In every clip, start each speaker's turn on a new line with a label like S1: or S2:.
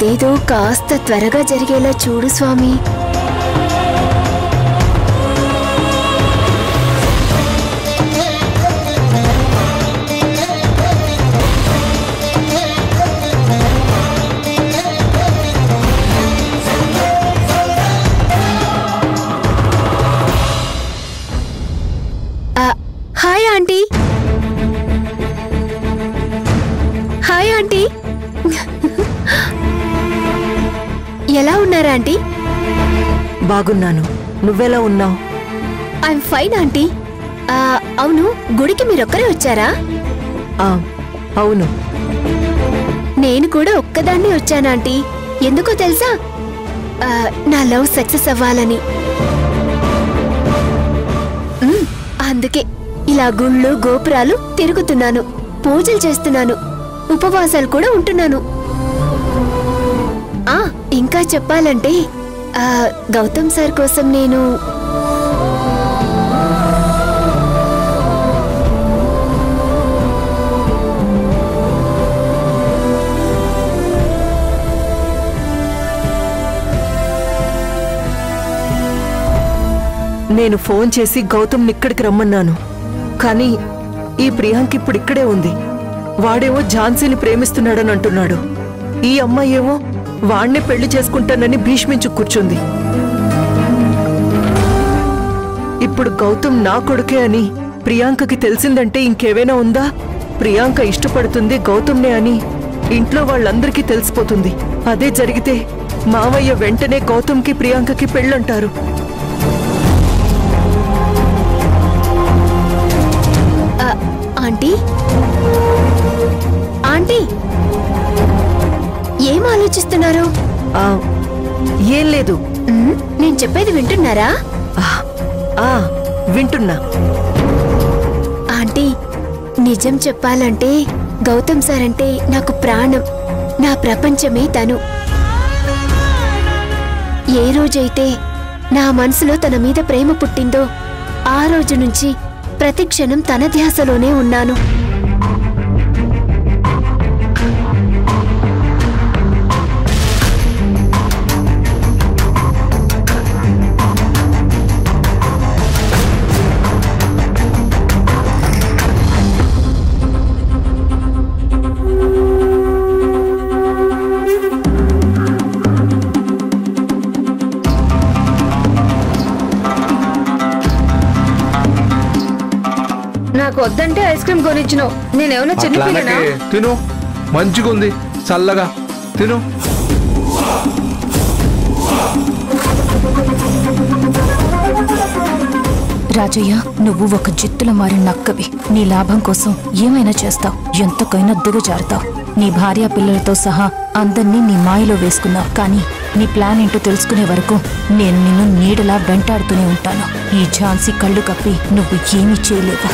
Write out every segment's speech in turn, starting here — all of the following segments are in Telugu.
S1: అదేదో కాస్త త్వరగా జరిగేలా చూడు స్వామి. Hi aunty. Hi aunty. ఎలా ఉన్నారా ఆంటీ?
S2: బాగున్నాను. నువ్వెలా ఉన్నావు?
S1: I'm fine aunty. అవును, గుడికి మీరొక్కరే వచ్చారా?
S2: అవును,
S1: నేను కూడా ఒక్కదాన్నే వచ్చాను ఆంటీ. ఎందుకో తెలుసా? నా లవ్ సక్సెస్ అవ్వాలని. అందుకే ఇలా గుళ్ళు గోపురాలు తిరుగుతున్నాను, పూజలు చేస్తున్నాను, ఉపవాసాలు కూడా ఉంటున్నాను. ఇంకా చెప్పాలంటే గౌతమ్ సార్ కోసం నేను
S2: నేను ఫోన్ చేసి గౌతమ్ని ఇక్కడికి రమ్మన్నాను. కానీ ఈ ప్రియాంక ఇప్పుడు ఇక్కడే ఉంది. వాడేమో ఝాన్సీని ప్రేమిస్తున్నాడని అంటున్నాడు. ఈ అమ్మాయి ఏమో వాణ్ణే పెళ్లి చేసుకుంటానని భీష్మించు కూర్చుంది. ఇప్పుడు గౌతమ్ నా కొడుకే అని ప్రియాంకకి తెలిసిందంటే ఇంకేవైనా ఉందా? ప్రియాంక ఇష్టపడుతుంది గౌతమ్నే అని ఇంట్లో వాళ్ళందరికీ తెలిసిపోతుంది. అదే జరిగితే మావయ్య వెంటనే గౌతమ్కి ప్రియాంకకి పెళ్ళంటారు.
S1: ఆంటీ, ఆంటీ, ఏం ఆలోచిస్తున్నారు?
S2: ఏం లేదు.
S1: నేను చెప్పేది వింటున్నారా?
S2: వింటున్నా.
S1: ఆంటీ, నిజం చెప్పాలంటే గౌతమ్ సార్ అంటే నాకు ప్రాణం, నా ప్రపంచమే తను. ఏ రోజైతే నా మనసులో తన మీద ప్రేమ పుట్టిందో ఆ రోజు నుంచి ప్రతి క్షణం తన ధ్యాసలోనే ఉన్నాను.
S3: నాకు వద్దంటే ఐస్ క్రీమ్ కొనిచ్చినావు. నేనేమన్నా చిన్నపిల్లనా?
S4: తిను, మంచిగుంది, చల్లగా తిను.
S5: రాజయ్య, నువ్వు ఒక జిత్తుల మారిన నక్కవి. నీ లాభం కోసం ఏమైనా చేస్తావు, ఎంతకైనా దిగజారుతావు. నీ భార్య పిల్లలతో సహా అందర్నీ నీ మాయలో వేసుకున్నావు. కానీ నీ ప్లాన్ ఏంటో తెలుసుకునే వరకు నేను నిన్ను నీడలా వెంటాడుతూనే ఉంటాను. ఈ ఝాన్సీ కళ్ళు కప్పి నువ్వు ఏమీ చేయలేవు.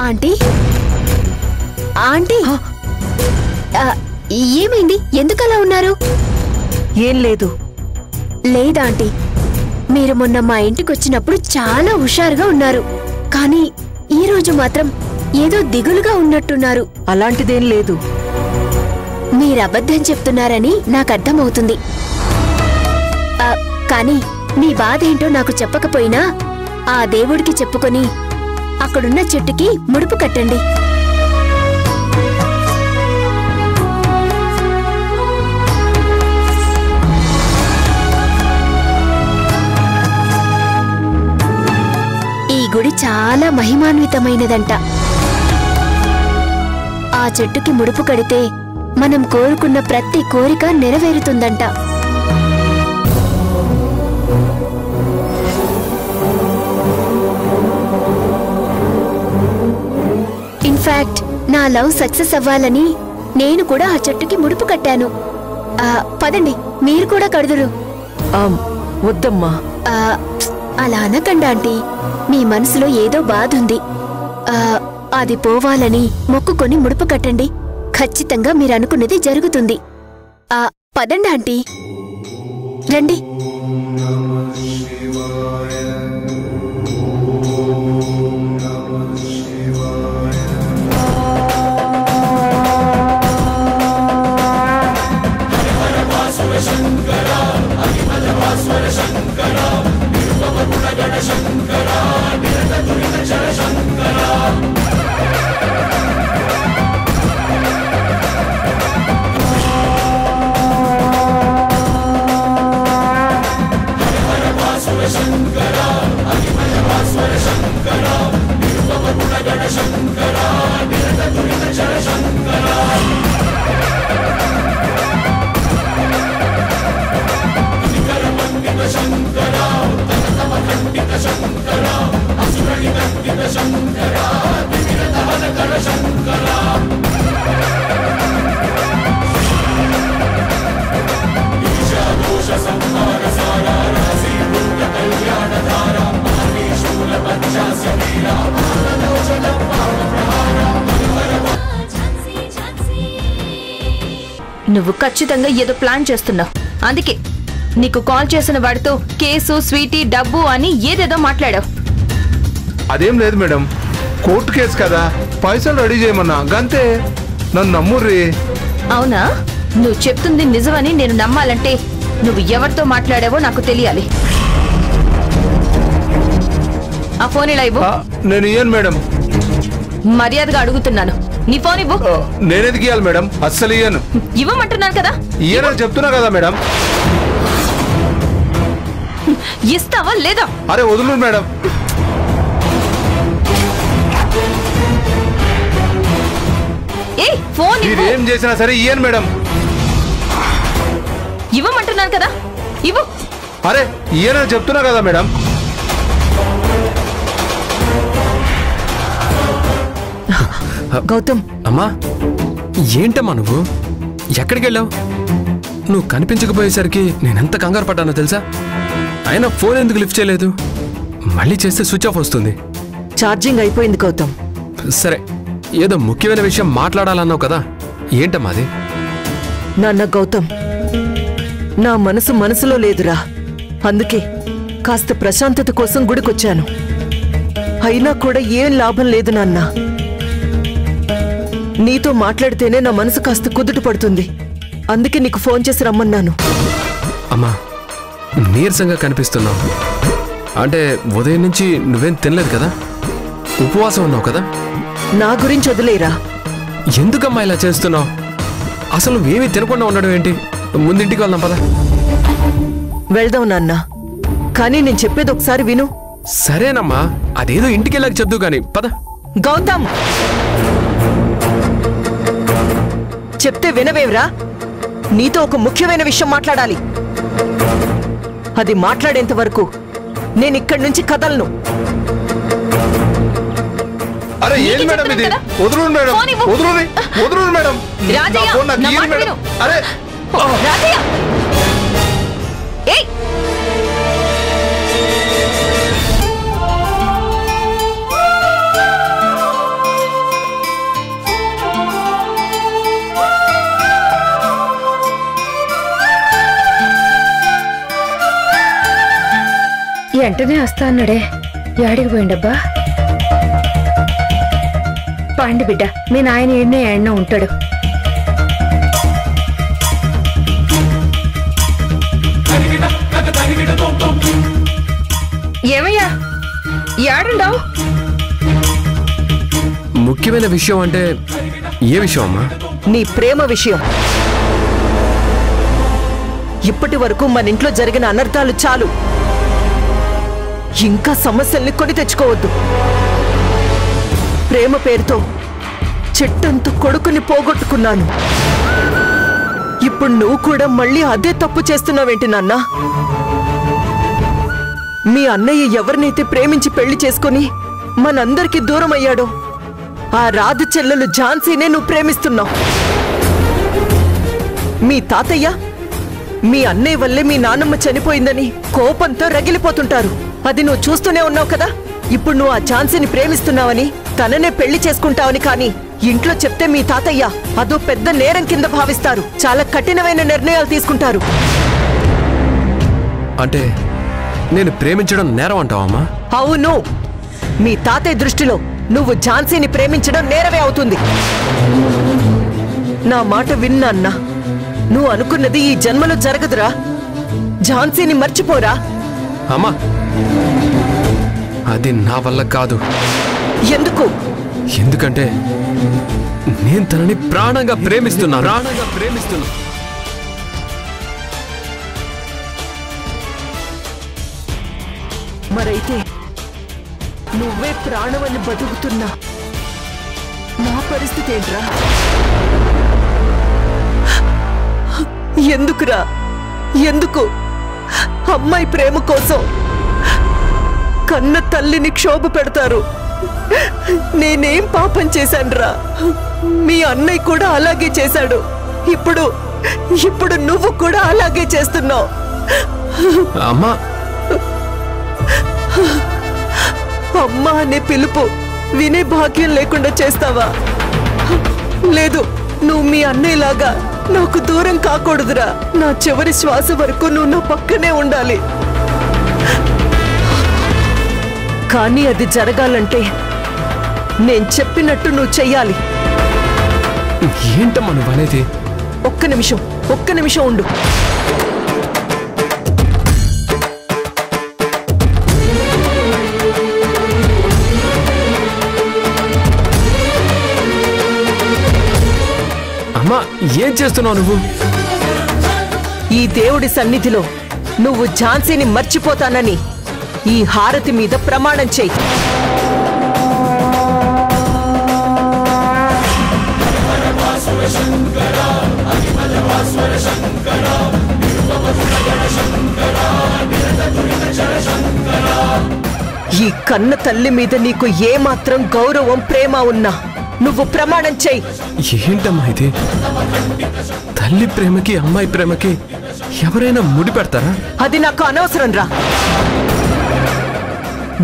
S1: ఆంటీ ఆంటీ ఏమైంది? ఎందుకలా ఉన్నారు?
S2: ఏం లేదు.
S1: లేదా ఆంటీ, మీరు మొన్న మా ఇంటికొచ్చినప్పుడు చాలా హుషారుగా ఉన్నారు, కానీ ఈ రోజు మాత్రం ఏదో దిగులుగా ఉన్నట్టున్నారు.
S2: అలాంటిదేం లేదు.
S1: మీరు అబద్ధం చెప్తున్నారని నాకు అర్థమవుతుంది. కానీ మీ బాధ ఏంటో నాకు చెప్పకపోయినా ఆ దేవుడికి చెప్పుకొని అక్కడున్న చెట్టుకి ముడుపు కట్టండి. ఈ గుడి చాలా మహిమాన్వితమైనదంట. ఆ చెట్టుకి ముడుపు కడితే మనం కోరుకున్న ప్రతి కోరిక నెరవేరుతుందంట. ఇన్ఫాక్ట్ నా లవ్ సక్సెస్ అవ్వాలని నేను కూడా ఆ చెట్టుకి ముడుపు కట్టాను. పదండి, మీరు కూడా కడుదురు.
S2: వద్దమ్మా.
S1: అలా అనకండి ఆంటీ, మీ మనసులో ఏదో బాధ ఉంది. అది పోవాలని మొక్కుకొని ముడుపు కట్టండి. ఖచ్చితంగా మీరు అనుకున్నది జరుగుతుంది. పదండి ఆంటీ, రండి.
S3: నువ్వు ఖచ్చితంగా ఏదో ప్లాన్ చేస్తున్నావు. అందుకే నీకు కాల్ చేసిన వాడితో కేసు, స్వీటీ, డబ్బు అని ఏదేదో మాట్లాడావు.
S4: అదేం లేదు మేడం, కోర్టు కేసు కదా, పైసలు రెడీ చేయమన్నా గంతే. నన్ను నమ్ముర్రి.
S3: అవునా? నువ్వు చెప్తుంది నిజమని నేను నమ్మాలంటే నువ్వు ఎవరితో మాట్లాడావో నాకు తెలియాలి. ఆ ఫోన్ ఇలా ఇవ్వు.
S4: నేను ఇయ్యను మేడం.
S3: మర్యాదగా అడుగుతున్నాను, నీ ఫోన్ ఇవ్వు.
S4: నేనెందుకు ఇయ్యాలి మేడం? అస్సలు ఇయ్యను.
S3: ఇవ్వమంటున్నాను కదా.
S4: ఇయ్యనని చెప్తున్నా కదా మేడం.
S3: ఇస్తావా లేదా?
S4: అరే వదులు మేడం.
S3: ఫోన్
S4: ఏం చేసినా సరే ఇయ్యను మేడం.
S3: ఇవ్వమంటున్నాను కదా, ఇవ్వు.
S4: అరే ఇయ్యనని చెప్తున్నా కదా మేడం.
S2: గౌతమ్.
S6: అమ్మా, ఏంటమ్మా నువ్వు? ఎక్కడికి వెళ్ళావు? నువ్వు కనిపించకపోయేసరికి నేనెంత కంగారు పడ్డానో తెలుసా? అయినా ఫోన్ ఎందుకు లిఫ్ట్ చేయలేదు? మళ్ళీ చేస్తే స్విచ్ ఆఫ్ వస్తుంది.
S2: ఛార్జింగ్ అయిపోయింది గౌతమ్.
S6: సరే, ఏదో ముఖ్యమైన విషయం మాట్లాడాలన్నావు కదా, ఏంటమ్మా అది?
S2: నాన్న గౌతమ్, నా మనసులో లేదురా. అందుకే కాస్త ప్రశాంతత కోసం గుడికొచ్చాను. అయినా కూడా ఏం లాభం లేదు నాన్న. నీతో మాట్లాడితేనే నా మనసు కాస్త కుదుట పడుతుంది. అందుకే నీకు ఫోన్ చేసి రమ్మన్నాను.
S6: అమ్మా, నీరసంగా కనిపిస్తున్నావు. అంటే ఉదయం నుంచి నువ్వేం తినలేదు కదా? ఉపవాసం ఉన్నావు కదా?
S2: నా గురించి వదిలేరా.
S6: ఎందుకమ్మా ఇలా చేస్తున్నావు? అసలు నువ్వేమీ తినకుండా ఉండడం ఏంటి? ముందింటికి వెళ్దాం పద.
S2: వెళ్దాం నాన్న, కానీ నేను చెప్పేది ఒకసారి విను.
S6: సరేనమ్మా, అదేదో ఇంటికి వెళ్ళాక చెప్దు గాని పద.
S2: గౌతమ్, చెప్తే వినవేవ్రా? నీతో ఒక ముఖ్యమైన విషయం మాట్లాడాలి. అది మాట్లాడేంత వరకు నేను ఇక్కడి నుంచి కదలను.
S4: అరే ఏం మేడం ఇది? వదులు మేడం, వదులు మేడం. అరే
S7: వెంటనే వస్తా అన్నాడే యాడికి పోయిండబ్బా పాండి బిడ్డ మీ నాయన ఏడనే ఉంటాడు
S3: ఏమయ్యా యాడుండావు?
S6: ముఖ్యమైన విషయం అంటే ఏ విషయం అమ్మా?
S2: నీ ప్రేమ విషయం. ఇప్పటి వరకు మన ఇంట్లో జరిగిన అనర్థాలు చాలు. ఇంకా సమస్యల్ని కొని తెచ్చుకోవద్దు. ప్రేమ పేరుతో చెట్టంత కొడుకుని పోగొట్టుకున్నాను. ఇప్పుడు నువ్వు కూడా మళ్ళీ అదే తప్పు చేస్తున్నావేంటి నాన్నా? మీ అన్నయ్య ఎవరినైతే ప్రేమించి పెళ్లి చేసుకుని మనందరికీ దూరం అయ్యాడో ఆ రాధ చెల్లెలు ఝాన్సీనే నువ్వు ప్రేమిస్తున్నావు. మీ తాతయ్య మీ అన్నయ్య వల్లే మీ నాన్నమ్మ చనిపోయిందని కోపంతో రగిలిపోతుంటారు. అది నువ్వు చూస్తూనే ఉన్నావు కదా. ఇప్పుడు నువ్వు ఆ ఝాన్సీని ప్రేమిస్తున్నావని తననే పెళ్లి చేసుకుంటావని కానీ ఇంట్లో చెప్తే మీ తాతయ్య అదో పెద్ద నేరం కింద భావిస్తారు. చాలా కఠినమైన నిర్ణయాలు తీసుకుంటారు.
S6: అంటే నేను ప్రేమించడం నేరం అంటావమ్మా?
S2: అవును, మీ తాతయ్య దృష్టిలో నువ్వు ఝాన్సీని ప్రేమించడం నేరమే అవుతుంది. నా మాట విన్నా అన్నా, నువ్వు అనుకున్నది ఈ జన్మలో జరగదురా. ఝాన్సీని మర్చిపోరా.
S6: అమ్మా, అది నా వల్ల కాదు.
S2: ఎందుకు?
S6: ఎందుకంటే నేను తనని ప్రాణంగా ప్రేమిస్తున్నాను.
S2: మరైతే నువ్వే ప్రాణమని బతుకుతున్నా నా పరిస్థితి ఏంట్రా? ఎందుకురా? ఎందుకు అమ్మాయి ప్రేమ కోసం కన్న తల్లిని క్షోభ పెడతారు? నేనేం పాపం చేశానురా? మీ అన్నయ్య కూడా అలాగే చేశాడు. ఇప్పుడు నువ్వు కూడా అలాగే చేస్తున్నావు.
S6: అమ్మా,
S2: అమ్మా అనే పిలుపు వినే భాగ్యం లేకుండా చేస్తావా? లేదు, నువ్వు మీ అన్నయ్యలాగా నాకు దూరం కాకూడదురా. నా చివరి శ్వాస వరకు నువ్వు నా పక్కనే ఉండాలి. కానీ అది జరగాలంటే నేను చెప్పినట్టు నువ్వు చెయ్యాలి.
S6: ఏంటమ్మా నువ్వు అనేది?
S2: ఒక్క నిమిషం ఉండు.
S6: అమ్మా, ఏం చేస్తున్నావు నువ్వు?
S2: ఈ దేవుడి సన్నిధిలో నువ్వు ఝాన్సీని మర్చిపోతానని ఈ హారతి మీద ప్రమాణం చెయ్యి. ఈ కన్న తల్లి మీద నీకు ఏమాత్రం గౌరవం ప్రేమ ఉన్నా నువ్వు ప్రమాణం చెయ్యి.
S6: ఏంటమ్మా ఇది? తల్లి ప్రేమకి అమ్మాయి ప్రేమకి ఎవరైనా ముడి పెడతారా?
S2: అది నాకు అనవసరం రా.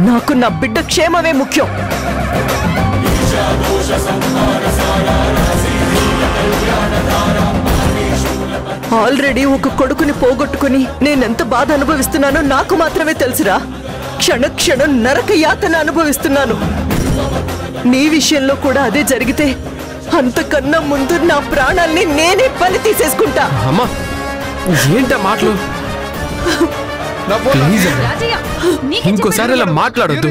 S2: నాకు నా బిడ్డ క్షేమమే ముఖ్యం. ఆల్రెడీ ఒక కొడుకుని పోగొట్టుకుని నేనెంత బాధ అనుభవిస్తున్నానో నాకు మాత్రమే తెలుసురా. క్షణక్షణం నరక యాతన అనుభవిస్తున్నాను. నీ విషయంలో కూడా అదే జరిగితే అంతకన్నా ముందు నా ప్రాణాల్ని నేనే బలి తీసేసుకుంటా.
S6: అమ్మా, ఏంటా మాటలు? ప్లీజ్ అమ్మా, ఇంకోసారి ఇలా మాట్లాడొద్దు.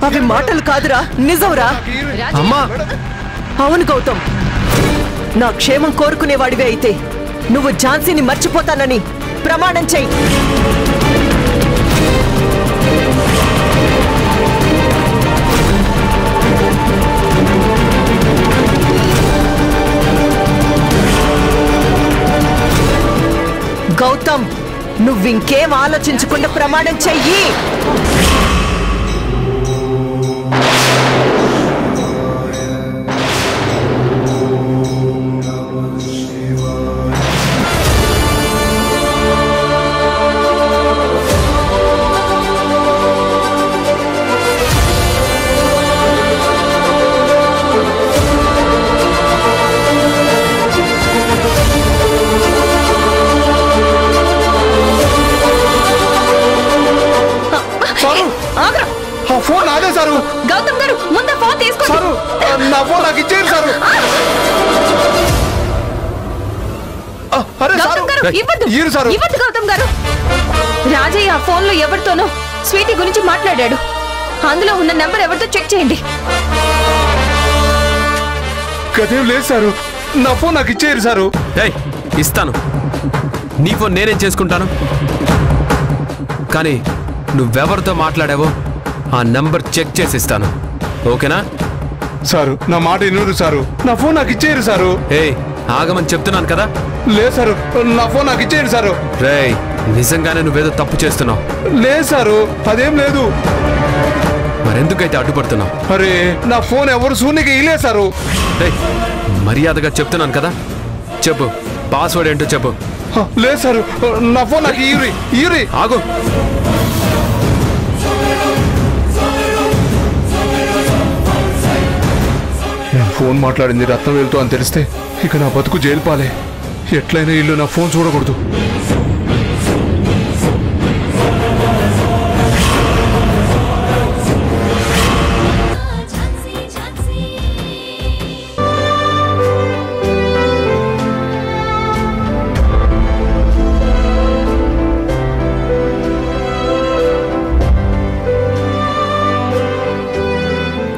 S2: అవి మాటలు కాదురా, నిజంరా.
S6: అమ్మా,
S2: అవును గౌతమ్, నా క్షేమం కోరుకునేవాడివే అయితే నువ్వు ఝాన్సీని మర్చిపోతానని ప్రమాణం చెయ్యి. గౌతమ్, నువ్వింకేం ఆలోచించకుండా ప్రమాణం చెయ్యి.
S4: ఫోన్ నాదే సారు.
S3: గౌతమ్ గారు ముందు ఫోన్ తీసుకోండి.
S4: సారు నా ఫోన్ నాకు ఇచ్చేయండి సారు. అరే సారు
S3: గౌతమ్ గారు ఇవ్వద్దు.
S4: ఈరు సారు.
S3: ఇవ్వద్దు గౌతమ్ గారు. రాజయ్య ఆ ఫోన్ లో ఎవరితోనో స్వీటీ గురించి మాట్లాడాడు. అందులో ఉన్న నెంబర్ ఎవరితో చెక్ చేయండి.
S4: గదేం లేదు సారు. నా ఫోన్ నాకు ఇచ్చేయరు సారు.
S6: ఇస్తాను. నీ ఫోన్ నేనేం చేసుకుంటాను. కానీ నువ్వెవరితో మాట్లాడావో ఆ నంబర్ చెక్ చేసి ఇస్తాను. ఓకేనా
S4: సారు? నా మాట వినరు సారు. నా ఫోన్ నాకు ఇచ్చేయరు సారు.
S6: ఆగమని చెప్తున్నాను కదా.
S4: లేదు సారు, నా ఫోన్ నాకు ఇచ్చేయండి సారు.
S6: రేయ్, నిజంగానే నువ్వేదో తప్పు చేస్తున్నావు.
S4: లేదు సారు, అదేం లేదు.
S6: మరెందుకైతే అడ్డుపడుతున్నావు?
S4: అరే నా ఫోన్ ఎవరు శూన్యకి ఇలే సారు.
S6: మర్యాదగా చెప్తున్నాను కదా. చెప్పు, పాస్వర్డ్ ఏంటో చెప్పు.
S4: లేదు సారు, నా ఫోన్ నాకు ఈరి.
S6: ఆగు.
S4: నేను ఫోన్ మాట్లాడింది రత్నం వెళ్తూ అని తెలిస్తే ఇక నా బతుకు జైలు పాలే. ఎట్లయినా ఇల్లు నా ఫోన్ చూడకూడదు.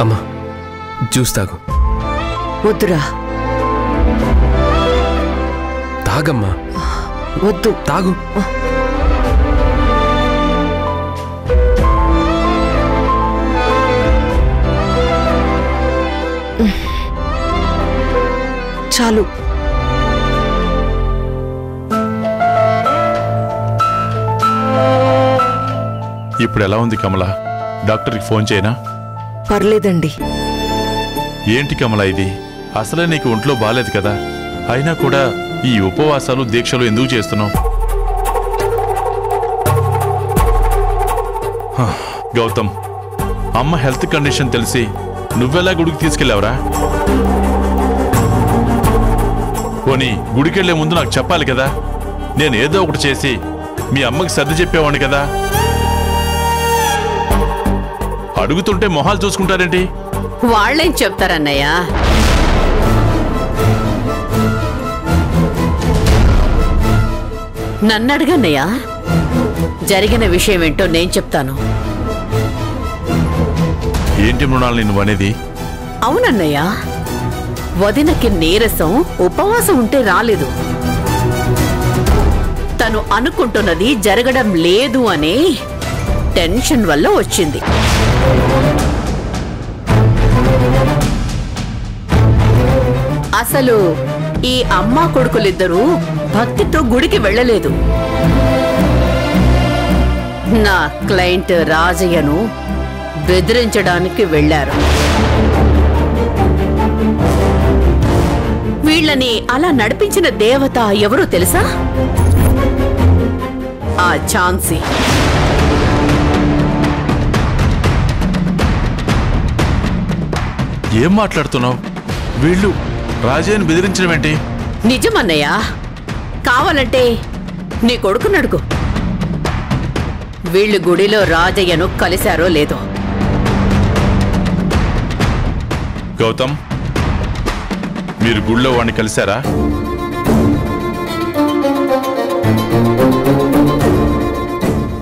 S6: అమ్మా, జ్యూస్ తాగు.
S2: వద్దురా,
S6: తాగమ్మా.
S2: వద్దు.
S6: తాగు.
S2: చాలు.
S8: ఇప్పుడు ఎలా ఉంది కమల? డాక్టర్కి ఫోన్ చేయనా?
S2: పర్లేదండి.
S8: ఏంటి కమల ఇది? అసలే నీకు ఒంట్లో బాలేదు కదా. అయినా కూడా ఈ ఉపవాసాలు దీక్షలు ఎందుకు చేస్తున్నావు? గౌతమ్, అమ్మ హెల్త్ కండిషన్ తెలిసి నువ్వెలా గుడికి తీసుకెళ్ళావురా? పోనీ గుడికెళ్లే ముందు నాకు చెప్పాలి కదా. నేను ఏదో ఒకటి చేసి మీ అమ్మకి సర్ది చెప్పేవాడిని కదా. అడుగుతుంటే మొహాలు చూసుకుంటారేంటి?
S9: వాళ్ళేం చెప్తారన్నయ్య? నన్ను అడగన్నయ్య. జరిగిన విషయం ఏంటో నేను చెప్తాను.
S8: ఏంటి మృణాల్ నువ్వు అనేది?
S9: అవునన్నయ్య, వదినకి నీరసం ఉపవాసం ఉంటే రాలేదు. తను అనుకుంటున్నది జరగడం లేదు అనే టెన్షన్ వల్ల వచ్చింది. అసలు ఈ అమ్మా కొడుకులిద్దరూ భక్తితో గుడికి వెళ్ళలేదు. నా క్లయింట్ రాజయ్యను బెదిరించడానికి వెళ్లారు. వీళ్ళని అలా నడిపించిన దేవత ఎవరో తెలుసా? ఆ ఝాన్సీ.
S8: ఏం మాట్లాడుతున్నావు? వీళ్ళు రాజయ్యను బెదిరించడం ఏంటి?
S9: నిజమన్నయ్యా. కావాలంటే నీ కొడుకుని అడుగు. వీళ్ళు గుడిలో రాజయ్యను కలిశారో లేదో.
S8: గౌతమ్, మీరు గుళ్ళో వాడిని కలిశారా?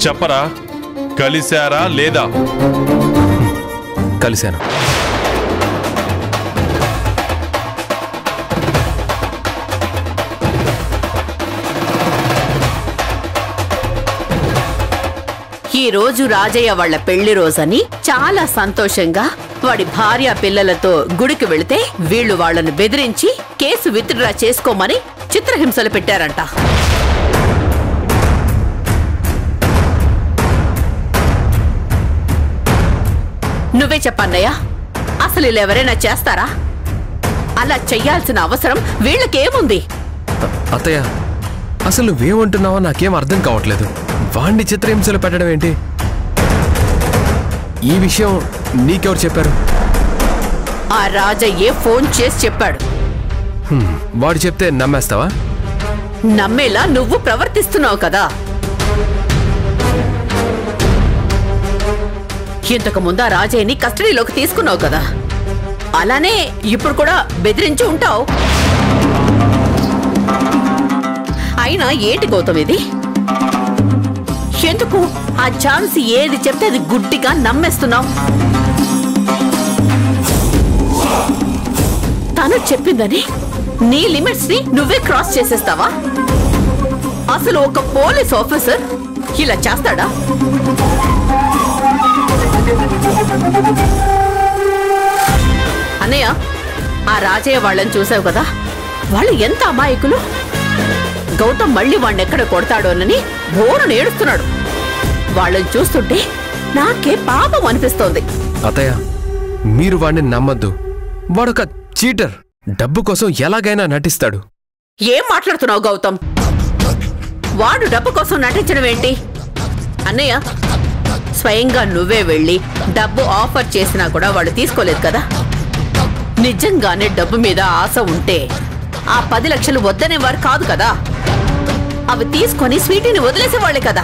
S8: చెప్పరా, కలిశారా లేదా?
S6: కలిశాను.
S9: ఈ రోజు రాజయ్య వాళ్ల పెళ్లి రోజని చాలా సంతోషంగా వాడి భార్య పిల్లలతో గుడికి వెళితే వీళ్లు వాళ్లను బెదిరించి కేసు విత్డ్రా చేసుకోమని చిత్రహింసలు పెట్టారంట. నువ్వే చెప్పన్నయ్యా, అసలు ఇలా ఎవరైనా చేస్తారా? అలా చెయ్యాల్సిన అవసరం వీళ్ళకేముంది?
S6: అత్తయ్య, అసలు నువ్వేమంటున్నావో నాకేం అర్థం కావట్లేదు. వాణ్ణి చిత్రహింసలు పెట్టడం ఏంటి? ఈ విషయం నీకెవరు చెప్పారు?
S9: ఆ రాజయ్యే ఫోన్ చేసి చెప్పాడు.
S6: వాడు చెప్తే నమ్మేస్తావా?
S9: నమ్మేలా నువ్వు ప్రవర్తిస్తున్నావు కదా. ఇంతకు ముందు ఆ రాజయ్యని కస్టడీలోకి తీసుకున్నావు కదా, అలానే ఇప్పుడు కూడా బెదిరించి ఉంటావు. అయినా ఏంటి గౌతమ్ ఇది? ఎందుకు ఆ ఝాన్సీ ఏది చెప్తే అది గుడ్డిగా నమ్మేస్తున్నావు? తను చెప్పిందని నీ లిమిట్స్ ని నువ్వే క్రాస్ చేసేస్తావా? అసలు ఒక పోలీస్ ఆఫీసర్ ఇలా చేస్తాడా? అన్నయ్య, ఆ రాజయ్య వాళ్ళని చూసావు కదా, వాళ్ళు ఎంత అమాయకులు. గౌతమ్ మళ్ళీ వాడిని ఎక్కడ కొడతాడోనని బోరును ఏడుస్తున్నాడు. వాళ్ళని చూస్తుంటే నాకే పాపం అనిపిస్తోంది.
S6: అత్తయ్య, మీరు వాడిని నమ్మద్దు. వాడొక చీటర్. డబ్బు కోసం ఎలాగైనా నటిస్తాడు.
S9: ఏం మాట్లాడుతున్నావు గౌతమ్? వాడు డబ్బు కోసం నటించడం ఏంటి? అన్నయ్య, స్వయంగా నువ్వే వెళ్ళి డబ్బు ఆఫర్ చేసినా కూడా వాడు తీసుకోలేదు కదా. నిజంగానే డబ్బు మీద ఆశ ఉంటే ఆ 10 లక్షలు వద్దనేవారు కాదు కదా. అవి తీసుకొని స్వీటీని వదిలేసేవాళ్లే కదా.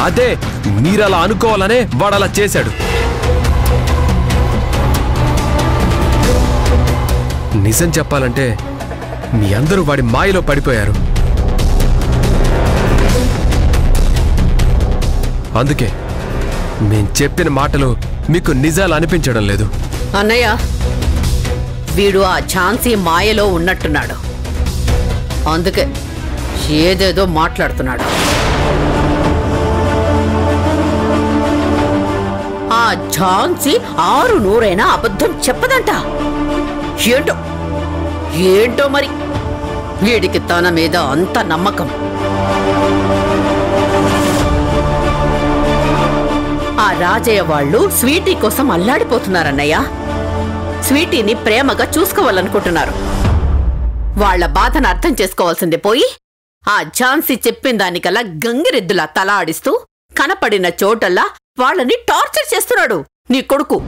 S6: అదే మీరలా అనుకోవాలనే వాడలా చేశాడు. నిజం చెప్పాలంటే మీ అందరూ వాడి మాయలో పడిపోయారు. అందుకే మేం చెప్పిన మాటలు మీకు నిజాలు అనిపించడం లేదు.
S9: అన్నయ్య, వీడు ఆ ఝాన్సీ మాయలో ఉన్నట్టున్నాడు. అందుకే ఏదేదో మాట్లాడుతున్నాడు. ఆ ఝాన్సీ 600 అబద్ధం చెప్పదంట. ఏంటో ఏంటో మరి వీడికి తన మీద అంత నమ్మకం. ఆ రాజయ్య వాళ్ళు స్వీటీ కోసం అల్లాడిపోతున్నారన్నయ్య. స్వీటీని ప్రేమగా చూసుకోవాలనుకుంటున్నారు. వాళ్ల బాధను అర్థం చేసుకోవాల్సిందే పోయి ఆ ఝాన్సీ చెప్పిన దానికల్లా గంగిరెద్దులా తల ఆడిస్తూ కనపడిన చోటల్లా వాళ్ళని టార్చర్ చేస్తున్నాడు నీ కొడుకు.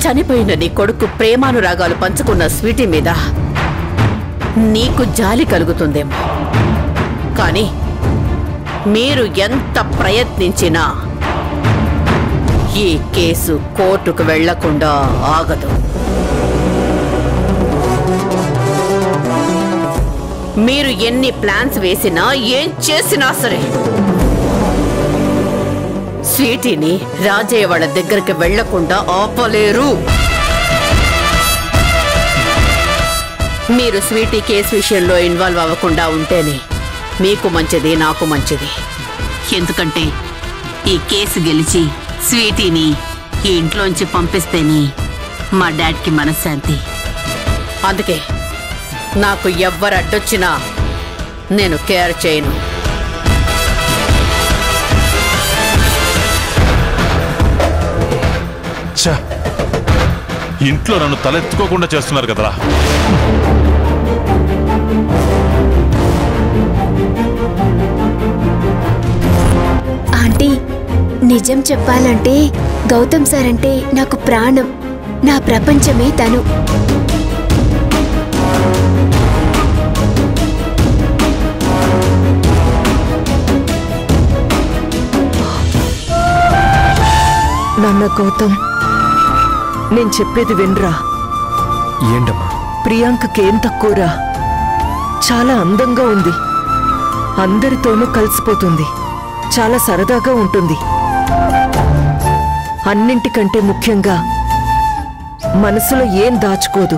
S9: చనిపోయిన నీ కొడుకు ప్రేమానురాగాలు పంచుకున్న స్వీటీ మీద నీకు జాలి కలుగుతుందేమో, కానీ మీరు ఎంత ప్రయత్నించినా ఈ కేసు కోర్టుకు వెళ్లకుండా ఆగదు. మీరు ఎన్ని ప్లాన్స్ వేసినా ఏం చేసినా సరే స్వీటీని రాజయ్య వాళ్ళ దగ్గరికి వెళ్లకుండా ఆపలేరు. మీరు స్వీటీ కేసు విషయంలో ఇన్వాల్వ్ అవ్వకుండా ఉంటేనే మీకు మంచిది, నాకు మంచిది. ఎందుకంటే ఈ కేసు గెలిచి స్వీటీని ఈ ఇంట్లోంచి పంపిస్తేనే మా డాడ్కి మనశ్శాంతి. అందుకే నాకు ఎవ్వరు అడ్డొచ్చినా నేను కేర్ చేయను.
S8: ఇంట్లో నన్ను తలెత్తుకోకుండా చేస్తున్నారు కదరా.
S1: ఆంటీ, నిజం చెప్పాలంటే గౌతమ్ సార్ అంటే నాకు ప్రాణం. నా ప్రపంచమే తను.
S2: నాన్న గౌతమ్, నేను చెప్పేది వినరా.
S6: ఏంటమ్మా?
S2: ప్రియాంకకేం తక్కువరా. చాలా అందంగా ఉంది, అందరితోనూ కలిసిపోతుంది, చాలా సరదాగా ఉంటుంది. అన్నింటికంటే ముఖ్యంగా మనసులో ఏం దాచుకోదు.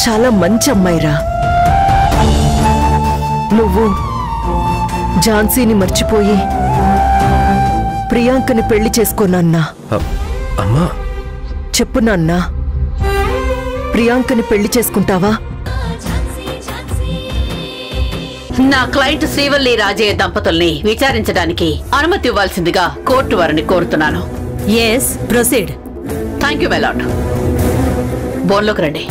S2: చాలా మంచి అమ్మాయిరా. నువ్వు ఝాన్సీని మర్చిపోయి ప్రియాంకని పెళ్లి చేసుకోనన్నా.
S6: అమ్మా
S2: చెప్పు నాన్నా, ప్రియాంకని పెళ్లి చేసుకుంటావా?
S9: నా క్లయింట్ శ్రీవల్లి రాజయ్య దంపతుల్ని విచారించడానికి అనుమతి ఇవ్వాల్సిందిగా కోర్టు వారిని కోరుతున్నాను.
S10: Yes, proceed.
S9: Thank you my lord. బోన్లోకి రండి.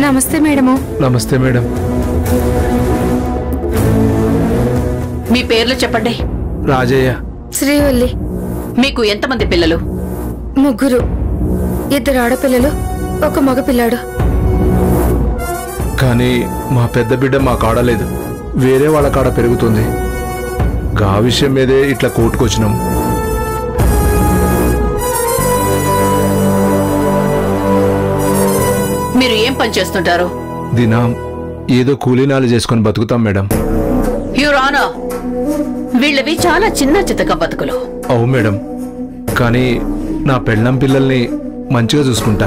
S7: నమస్తే మేడము.
S4: నమస్తే మేడం.
S9: మీ పేర్లు చెప్పండి.
S4: రాజయ్య.
S7: శ్రీవల్లి.
S9: మీకు ఎంతమంది పిల్లలు?
S7: 3. 2 ఆడపిల్లలు 1 మగపిల్లాడు.
S4: కానీ మా పెద్ద బిడ్డ మా కాడలేదు, వేరే వాళ్ళ కాడ పెరుగుతుంది. గా విషయం మీదే ఇట్లా కోర్టుకొచ్చినాం.
S9: మీరు ఏం పని చేస్తుంటారు?
S4: దినం ఏదో కూలీనాలు చేసుకొని బతుకుతాం మేడం.
S9: యువర్ ఆనర్, వీళ్ళవి చాలా చిన్న చితక బతుకులు.
S4: అవు మేడం, కానీ నా పెళ్ళం పిల్లల్ని మంచిగా చూసుకుంటా.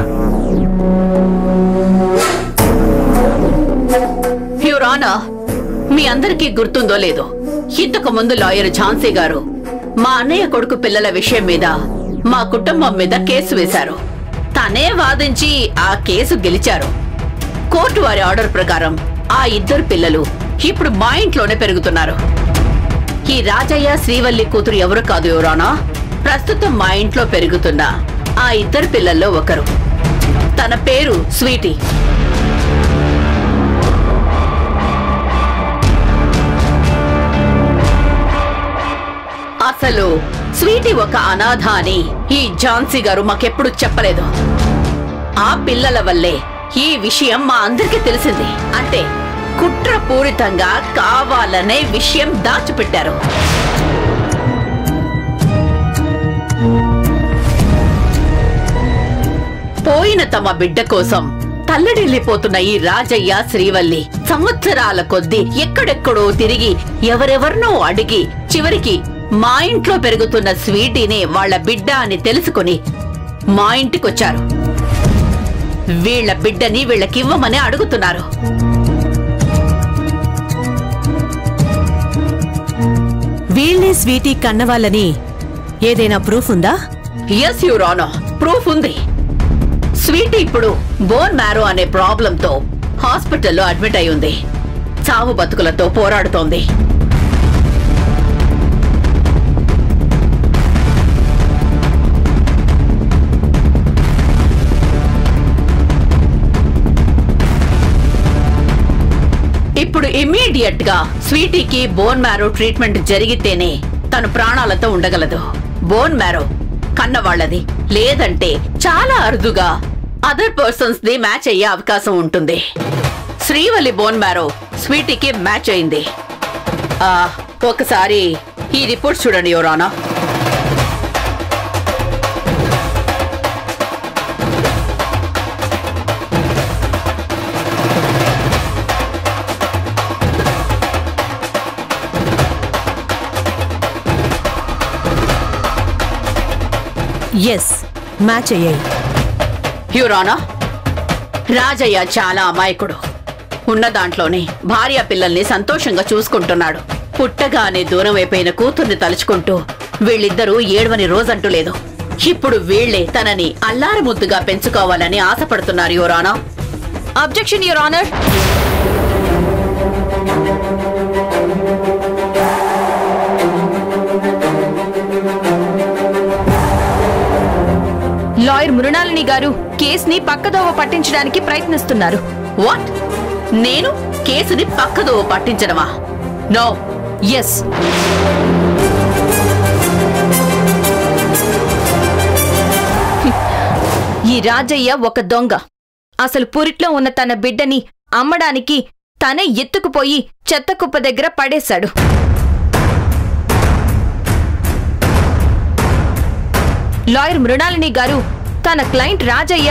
S9: యువర్ ఆనర్, మీ అందరికీ గుర్తుందో లేదో, ఇంతకు ముందు లాయర్ ఝాన్సీ గారు మా అన్నయ్య కొడుకు పిల్లల విషయం మీద మా కుటుంబం మీద కేసు వేశారు. తనే వాదించి ఆ కేసు గెలిచారు. కోర్టు వారి ఆర్డర్ ప్రకారం ఆ 2 పిల్లలు ఇప్పుడు మా ఇంట్లోనే పెరుగుతున్నారు. ఈ రాజయ్య శ్రీవల్లి కూతురు ఎవరు కాదు యువర్ ఆనర్, ప్రస్తుతం మా ఇంట్లో పెరుగుతున్న ఆ 2 పిల్లల్లో ఒకరు. తన పేరు స్వీటీ. అసలు స్వీటీ ఒక అనాథ అని ఈ ఝాన్సీ గారు మాకెప్పుడు చెప్పలేదు. ఆ పిల్లల వల్లే ఈ విషయం మా అందరికీ తెలిసింది. అంటే కుట్రపూరితంగా కావాలనే విషయం దాచిపెట్టారు. పోయిన తమ బిడ్డ కోసం తల్లడిల్లిపోతున్న ఈ రాజయ్య శ్రీవల్లి సంవత్సరాల కొద్దీ ఎక్కడెక్కడో తిరిగి ఎవరెవరినో అడిగి చివరికి మా ఇంట్లో పెరుగుతున్న స్వీటీనే వాళ్ల బిడ్డ అని తెలుసుకుని మా ఇంటికొచ్చారు. వీళ్ల బిడ్డని వీళ్ళకివ్వమని అడుగుతున్నారు.
S10: వీళ్ళే స్వీటీ కన్నవాళ్ళని ఏదైనా ప్రూఫ్ ఉందా?
S9: ఎస్ యువర్ ఆనర్, ప్రూఫ్ ఉంది. స్వీటీ ఇప్పుడు బోన్ మ్యారో అనే ప్రాబ్లంతో హాస్పిటల్లో అడ్మిట్ అయి ఉంది. చావు బతుకులతో పోరాడుతోంది. ఇప్పుడు ఇమ్మీడియట్ గా స్వీటీకి బోన్ మ్యారో ట్రీట్మెంట్ జరిగితేనే తను ప్రాణాలతో ఉండగలదు. బోన్ మ్యారో కన్నవాళ్లది, లేదంటే చాలా అరుదుగా అదర్ పర్సన్స్ ది మ్యాచ్ అయ్యే అవకాశం ఉంటుంది. శ్రీవల్లి బోన్ మ్యారో స్వీటీకి మ్యాచ్ అయింది. ఒకసారి ఈ రిపోర్ట్ చూడండి యువర్ ఆనర్.
S10: ఎస్, మ్యాచ్ అయ్యాయి.
S9: యువర్ ఆనర్, రాజయ్య చాలా అమాయకుడు. ఉన్న దాంట్లోనే భార్య పిల్లల్ని సంతోషంగా చూసుకుంటున్నాడు. పుట్టగానే దూరం అయిపోయిన కూతుర్ని తలుచుకుంటూ వీళ్ళిద్దరూ ఏడవని రోజంటూ లేదు. ఇప్పుడు వీళ్లే తనని అల్లారి ముద్దుగా పెంచుకోవాలని ఆశపడుతున్నారు your honour.
S3: Objection your honour. Lawyer Mrinalini గారు కేసుని పక్కదోవ పట్టించడానికి ప్రయత్నిస్తున్నారు.
S9: వాట్? నేను కేసుని పక్కదోవ పట్టించడమా? నో.
S3: ఎస్. ఈ రాజయ్య ఒక దొంగ. అసలు పురిట్లో ఉన్న తన బిడ్డని అమ్మడానికి తనే ఎత్తుకుపోయి చెత్తకుప్ప దగ్గర పడేశాడు. లాయర్ మృణాలిని గారు తన క్లయింట్ రాజయ్య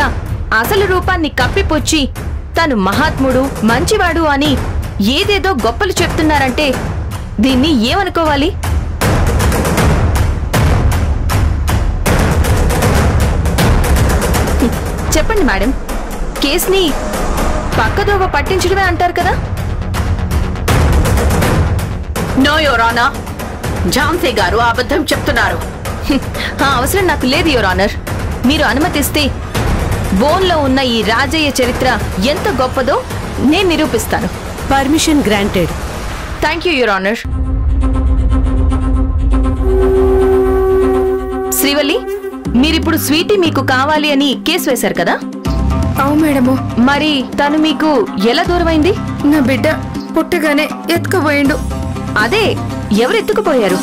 S3: అసలు రూపాన్ని కప్పిపుచ్చి తను మహాత్ముడు, మంచివాడు అని ఏదేదో గొప్పలు చెప్తున్నారంటే దీన్ని ఏమనుకోవాలి? చెప్పండి మేడం, కేసుని పక్కదోవ పట్టించడమే అంటారు కదా?
S9: నో యువర్ ఆనర్, ఝాన్సీ గారు అబద్ధం చెప్తున్నారు.
S3: ఆ అవసరం నాకు లేదు యువర్ ఆనర్. మీరు అనుమతిస్తే బోన్లో ఉన్న ఈ రాజయ్య చరిత్ర ఎంత గొప్పదో నేను నిరూపిస్తాను.
S10: Permission granted.
S3: Thank you your honour. Srivalli, మీరిప్పుడు స్వీటీ మీకు కావాలి అని కేసు వేశారు కదా?
S7: అవు మేడము.
S3: మరి తను మీకు ఎలా దూరమైంది?
S7: నా బిడ్డ పుట్టగానే ఎత్తుకుపోయిండు.
S3: అదే, ఎవరు ఎత్తుకుపోయారు?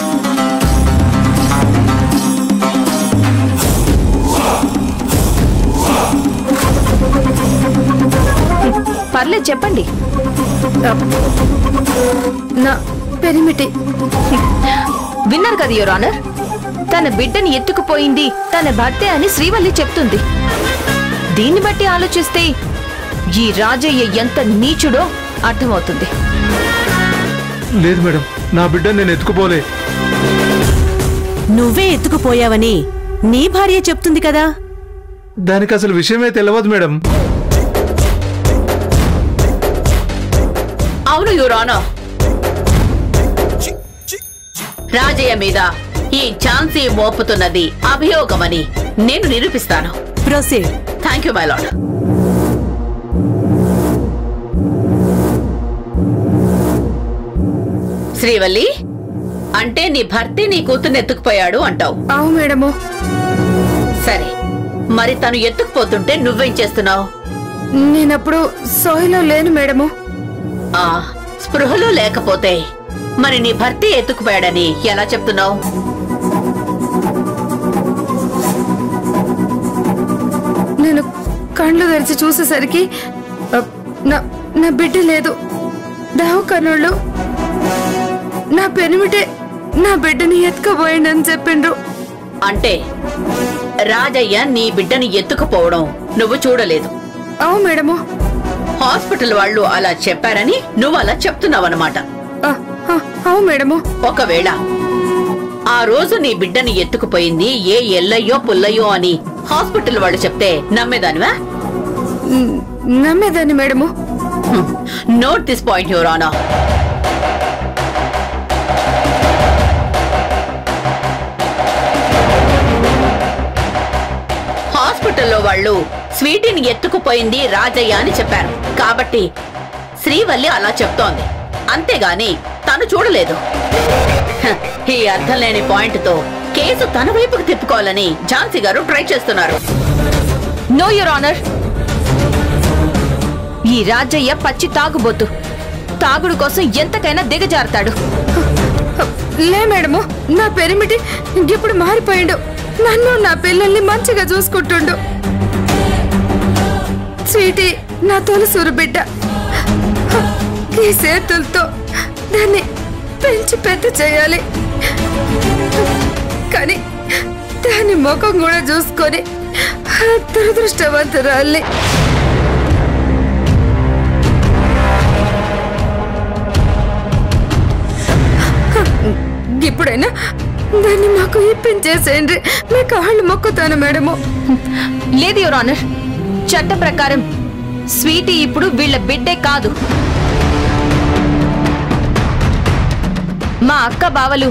S3: పర్లేదు చెప్పండి.
S7: నా పెనిమిటి.
S3: విన్నారు కదా యువర్ ఆనర్, తన బిడ్డని ఎత్తుకుపోయింది తన భర్తే అని శ్రీవల్లి చెప్తుంది. దీన్ని బట్టి ఆలోచిస్తే ఈ రాజయ్య ఎంత నీచుడో అర్థమవుతుంది.
S4: లేదు మేడం, నా బిడ్డ నేను ఎత్తుకుపోలే.
S10: నువ్వే ఎత్తుకుపోయావని నీ భార్య చెప్తుంది కదా.
S4: దానికి అసలు విషయమే తెలియదు మేడం.
S9: అవును యువరానో, రాజయ్య మీద ఈ ఝాన్సీ మోపుతున్నది అభియోగమని నేను నిరూపిస్తాను.
S10: Proceed.
S9: Thank you my lord. Srivalli, అంటే నీ భర్తే నీ కూతుర్ని ఎత్తుకుపోయాడు అంటావు?
S7: అవు మేడము.
S9: సరే, మరి తను ఎత్తుకుపోతుంటే నువ్వేం చేస్తున్నావు?
S7: నేనప్పుడు సోయిలో లేను మేడము.
S9: స్పృహలో లేకపోతే మరి నీ భర్తే ఎత్తుకుపోయాడని ఎలా చెప్తున్నావు?
S7: నేను కళ్ళు తెరిచి చూసేసరికి నా బిడ్డ లేదు. దావకర్ణుళ్ళు నా పెనిమిటే నా బిడ్డని ఎత్తుకుపోయిండని చెప్పిండ్రు.
S9: అంటే రాజయ్య నీ బిడ్డని ఎత్తుకుపోవడం నువ్వు చూడలేదు?
S7: అవు మేడము.
S9: హాస్పిటల్ వాళ్ళు అలా చెప్పారని నువ్వు అలా చెప్తున్నావన్నమాట.
S7: అవు మేడము.
S9: ఒకవేళ ఆ రోజు నీ బిడ్డని ఎత్తుకుపోయింది ఏ ఎల్లయ్యో పుల్లయ్యో అని హాస్పిటల్ వాళ్ళు చెప్తే నమ్మేదానివా?
S7: నమ్మేదాన్ని madam.
S9: Note this point your honour. హాస్పిటల్లో వాళ్ళు స్వీటీని ఎత్తుకుపోయింది రాజయ్య అని చెప్పారు కాబట్టి శ్రీవల్లి అలా చెప్తోంది, అంతేగాని తను చూడలేదు. ఈ అర్థం లేని పాయింట్ తో కేసు తన వైపుకు తిప్పుకోవాలని ఝాన్సీ గారు ట్రై చేస్తున్నారు.
S3: నో యువర్ ఆనర్, ఈ రాజయ్య పచ్చి తాగుబోతు. తాగుడు కోసం ఎంతకైనా దిగజారుతాడు.
S7: లే మేడము, నా పెరిమిటి ఇప్పుడు మారిపోయిండు. నన్ను నా పిల్లల్ని మంచిగా చూసుకుంటుండు. స్వీటీ నా తొలసూరు బిడ్డ. ఈ చేతులతో దాన్ని పెంచి పెద్ద చేయాలి, కానీ దాని ముఖం కూడా చూసుకొని దురదృష్టవంతురాల్ని. ఇప్పుడైనా దాన్ని మాకు ఇప్పించేసేయండి. మీ కాళ్ళు మొక్కుతాను మేడము.
S3: లేదు యువర్ ఆనర్, చట్ట ప్రకారం స్వీటీ ఇప్పుడు వీళ్ళ బిడ్డే కాదు. మా అక్క బావలు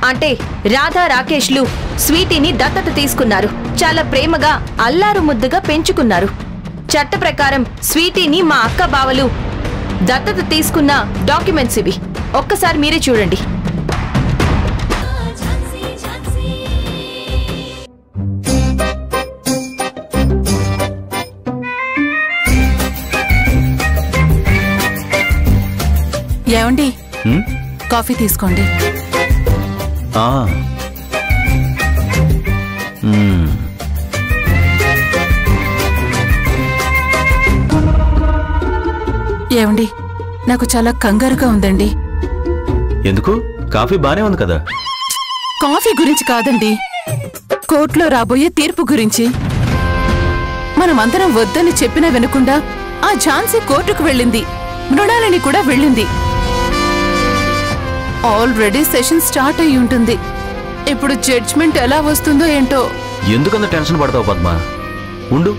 S3: అంటే రాధా రాకేష్లు స్వీటీని దత్తత తీసుకున్నారు. చాలా ప్రేమగా అల్లారు ముద్దుగా పెంచుకున్నారు. చట్ట ప్రకారం స్వీటీని మా అక్క బావలు దత్తత తీసుకున్న డాక్యుమెంట్స్ ఇవి. ఒక్కసారి మీరే చూడండి.
S11: ఏమండి, కాఫీ తీసుకోండి. ఏమండి, నాకు చాలా కంగారుగా ఉందండి.
S12: ఎందుకు? కాఫీ బానే ఉంది కదా.
S11: కాఫీ గురించి కాదండి, కోర్టులో రాబోయే తీర్పు గురించి. మనమందరం వద్దని చెప్పినా వినకుండా ఆ ఝాన్సీ కోర్టుకు వెళ్ళింది, మృణాలని కూడా వెళ్ళింది. ఆల్రెడీ సెషన్ స్టార్ట్ అయి ఉంటుంది. ఇప్పుడు జడ్జ్మెంట్ ఎలా వస్తుందో ఏంటో.
S12: ఎందుకంత టెన్షన్ పడతావు పద్మ? ఉండు,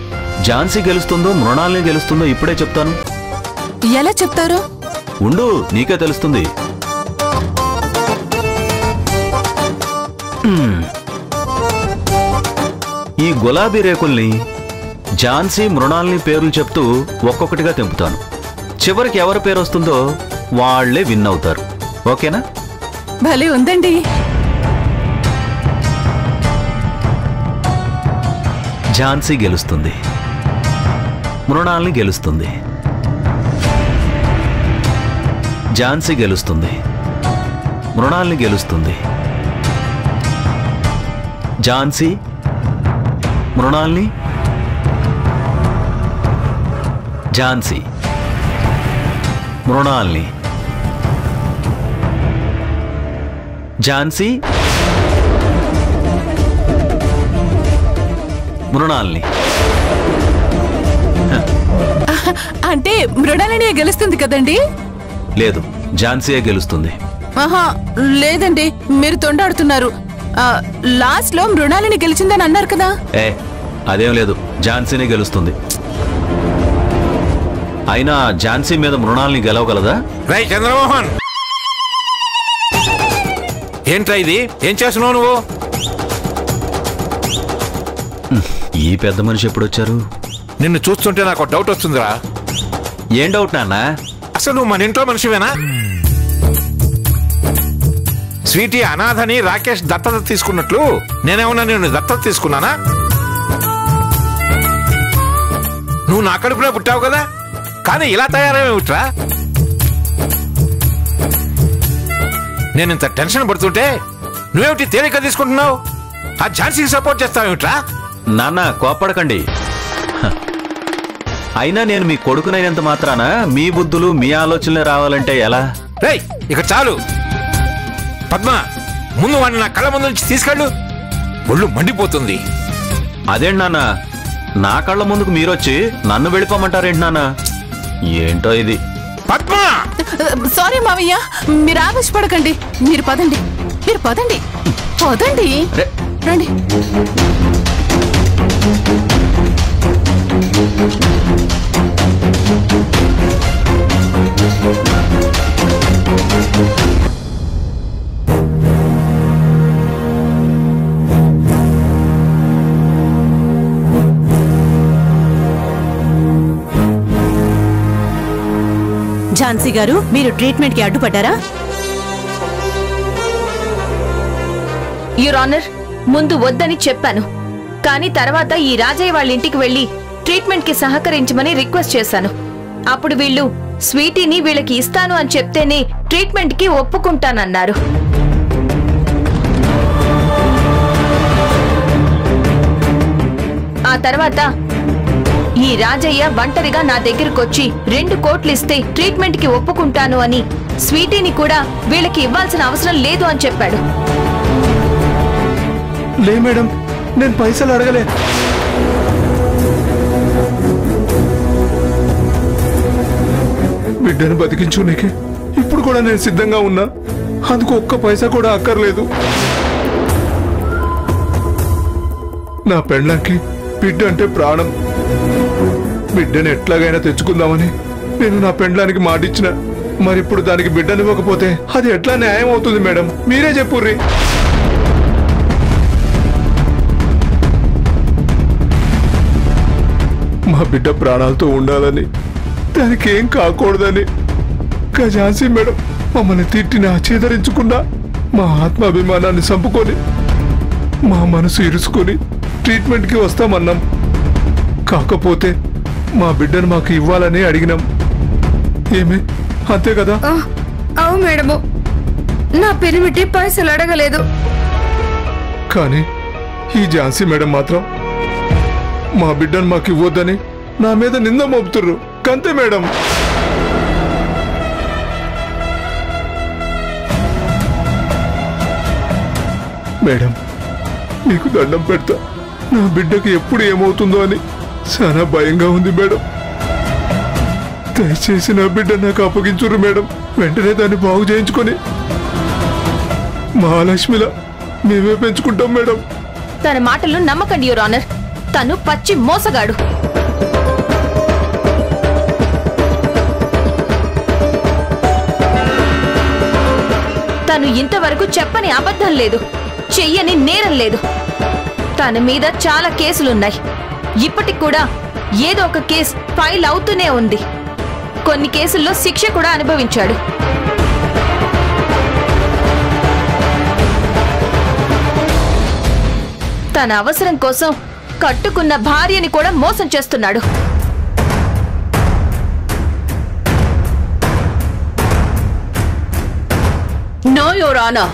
S12: ఝాన్సీ గెలుస్తుందో మృణాలిని గెలుస్తుందో ఇప్పుడే చెప్తాను.
S11: ఎలా చెప్తారో?
S12: ఉండు, నీకే తెలుస్తుంది. ఈ గులాబీ రేకుల్ని ఝాన్సీ మృణాలిని పేర్లు చెప్తూ ఒక్కొక్కటిగా తెంపుతాను. చివరికి ఎవరి పేరు వస్తుందో వాళ్లే విన్ అవుతారు. ఓకేనా?
S11: భలే ఉందండి.
S12: ఝాన్సీ గెలుస్తుంది, మృణాలిని గెలుస్తుంది. ఝాన్సీ గెలుస్తుంది, మృణాలిని గెలుస్తుంది. ఝాన్సీ, మృణాలిని, ఝాన్సీ. మృణాల్ని. ఝాన్సీ మృణాల్ని.
S11: అంటే మృణాలిని గెలుస్తుంది కదండి?
S12: లేదు, ఝాన్సీయే గెలుస్తుంది.
S11: ఆహా లేదండి, మీరు తొండాడుతున్నారు. లాస్ట్ లో మృణాలిని గెలిచిందని అన్నారు కదా.
S12: అదేం లేదు, ఝాన్సీనే గెలుస్తుంది. అయినా ఝాన్సీ మీద మృణాల్ని గెలవగలదా?
S13: రై చంద్రమోహన్, ఏంట్రా ఇది? ఏం చేస్తున్నావు నువ్వు?
S12: ఈ పెద్ద మనిషి ఎప్పుడొచ్చారు?
S13: నిన్ను చూస్తుంటే నాకు డౌట్ వస్తుందిరా.
S12: ఏం డౌట్ నాన్న?
S13: అసలు నువ్వు మన ఇంట్లో మనిషివేనా? స్వీటీ అనాథని రాకేష్ దత్తత తీసుకున్నట్లు నేనేమన్నా నిన్ను దత్తత తీసుకున్నానా? నువ్వు నా కడుపులో పుట్టావు కదా, కానీ ఇలా తయారయ్యేమిట్రా? నేను ఇంత టెన్షన్ పడుతుంటే నువ్వేమిటి తేలిక తీసుకుంటున్నావు? ఆ ఝాన్సీకి సపోర్ట్ చేస్తావేమిట్రా?
S12: నాన్న కోప్పడకండి. అయినా నేను మీ కొడుకునైనంత మాత్రాన మీ బుద్ధులు మీ ఆలోచనలే రావాలంటే ఎలా?
S13: రేయ్ ఇక చాలు. పద్మ, ముందు వాడిని నా కళ్ళ ముందు నుంచి తీసుకెళ్ళు. ఒళ్ళు మండిపోతుంది.
S12: అదేంటి నాన్న, నా కళ్ళ ముందుకు మీరొచ్చి నన్ను వెళ్ళిపోమంటారేంటి నాన్న? ఏంటో ఇది.
S13: పద్మ!
S11: సారీ మావయ్య, మీరు ఆవేశపడకండి. మీరు పదండి, మీరు పదండి, పదండి, రండి.
S10: ఝాన్సీ గారు, మీరు ట్రీట్మెంట్ కి అడ్డుపడ్డారా?
S3: యువర్ ఆనర్, ముందు వద్దని చెప్పాను, కానీ తర్వాత ఈ రాజయ్య వాళ్ళ ఇంటికి వెళ్లి ట్రీట్మెంట్ కి సహకరించమని రిక్వెస్ట్ చేశాను. అప్పుడు వీళ్ళు స్వీటీని వీళ్ళకి ఇస్తాను అని చెప్తేనే ట్రీట్మెంట్ కి ఒప్పుకుంటానన్నారు. ఆ తర్వాత ఈ రాజయ్య ఒంటరిగా నా దగ్గరకొచ్చి 2 కోట్లు ఇస్తే ట్రీట్మెంట్ కి ఒప్పుకుంటాను అని, స్వీటీని కూడా వీళ్ళకి ఇవ్వాల్సిన అవసరం లేదు అని చెప్పాడు.
S4: లే మేడం, నేను పైసలు అడగలే. బిడ్డను బతికించుకునేకి ఇప్పుడు కూడా నేను సిద్ధంగా ఉన్నా. అందుకు ఒక్క పైసా కూడా అక్కర్లేదు. నా పెళ్ళానికి బిడ్డ అంటే ప్రాణం. బిడ్డను ఎట్లాగైనా తెచ్చుకుందామని నేను నా పెళ్ళానికి మాటిచ్చిన. మరిప్పుడు దానికి బిడ్డనివ్వకపోతే అది ఎట్లా న్యాయం అవుతుంది మేడం? మీరే చెప్పుర్రి. మా బిడ్డ ప్రాణాలతో ఉండాలని, దానికి ఏం కాకూడదని ఝాన్సీ మేడం మమ్మల్ని తిట్టినా చేదరించుకున్నా మా ఆత్మాభిమానాన్ని చంపుకొని మా మనసు ఇరుసుకొని ట్రీట్మెంట్కి వస్తామన్నాం. కాకపోతే మా బిడ్డను మాకు ఇవ్వాలని అడిగినాం. ఏమే, అంతే కదా?
S7: అవు మేడము, నా పెరిమిటి పైసలు అడగలేదు.
S4: కానీ ఈ ఝాన్సీ మేడం మాత్రం మా బిడ్డను మాకు ఇవ్వద్దని నా మీద నింద మోపుతుర్రు. కంతే మేడం. మేడం, మీకు దండం పెడతా. నా బిడ్డకి ఎప్పుడు ఏమవుతుందో అని చాలా భయంగా ఉంది మేడం. దయచేసి నా బిడ్డ నాకు అప్పగించుర్రు మేడం. వెంటనే దాన్ని బాగు చేయించుకొని మహాలక్ష్మిలా మేమే పెంచుకుంటాం మేడం.
S3: తన మాటలు నమ్మకండి యువర్ ఆనర్, తను పచ్చి మోసగాడు. తను ఇంతవరకు చెప్పని అబద్ధం లేదు, చెయ్యని నేరం లేదు. తన మీద చాలా కేసులున్నాయి. ఇప్పటికి కూడా ఏదో ఒక కేసు ఫైల్ అవుతూనే ఉంది. కొన్ని కేసుల్లో శిక్ష కూడా అనుభవించాడు. తన అవసరం కోసం కట్టుకున్న భార్యని కూడా మోసం చేస్తున్నాడు.
S9: No your honour.